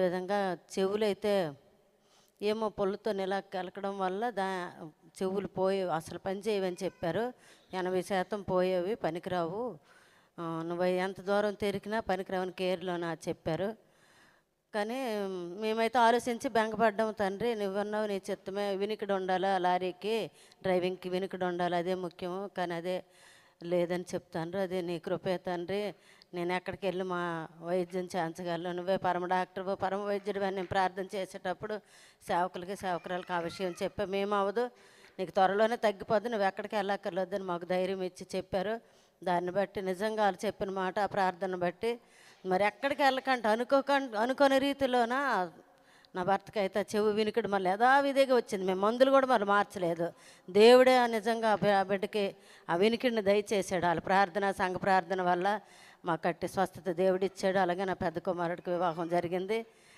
విధంగా చెవులైతే ఏమో పొల్లుతో ఇలా కెలకడం వల్ల చెవులు పోయి అసలు పని చేయవని చెప్పారు. 80% పోయేవి, పనికిరావు. నువ్వు ఎంత దూరం తెరికినా పనికిరావని కేర్లోనా చెప్పారు. కానీ మేమైతే ఆలోచించి బెంగపడ్డాము. తండ్రి నువ్వన్నావు, నీ చిత్తమే, వినికిడి ఉండాలా, లారీకి డ్రైవింగ్కి వినికిడి ఉండాలి, అదే ముఖ్యము. కానీ అదే లేదని చెప్తాను. అదే నీ కృపే తండ్రి. నేను ఎక్కడికి వెళ్ళి మా వైద్యం చేయించగలను. నువ్వే పరమ డాక్టర్, పరమ వైద్యుడు అని నేను ప్రార్థన చేసేటప్పుడు సేవకులకి సేవకురాలకి ఆ విషయం చెప్పా. మేము అవ్వదు, నీకు త్వరలోనే తగ్గిపోద్ది, నువ్వు ఎక్కడికి వెళ్ళక్కర్లేదని మాకు ధైర్యం ఇచ్చి చెప్పారు. దాన్ని బట్టి నిజంగా వాళ్ళు చెప్పిన మాట, ఆ ప్రార్థన బట్టి మరి ఎక్కడికి వెళ్ళకంటే అనుకోని రీతిలోన నా భర్తకి అయితే చెవు వినికిడి మళ్ళీ యథావిధిగా వచ్చింది. మేము మందులు కూడా మరి మార్చలేదు. దేవుడే నిజంగా ఆ బిడ్డకి ఆ వినికిడిని దయచేసాడు. వాళ్ళ ప్రార్థన, సంఘ ప్రార్థన వల్ల మాకు కట్టి స్వస్థత దేవుడిచ్చాడు. అలాగే నా పెద్ద కుమారుడికి వివాహం జరిగింది.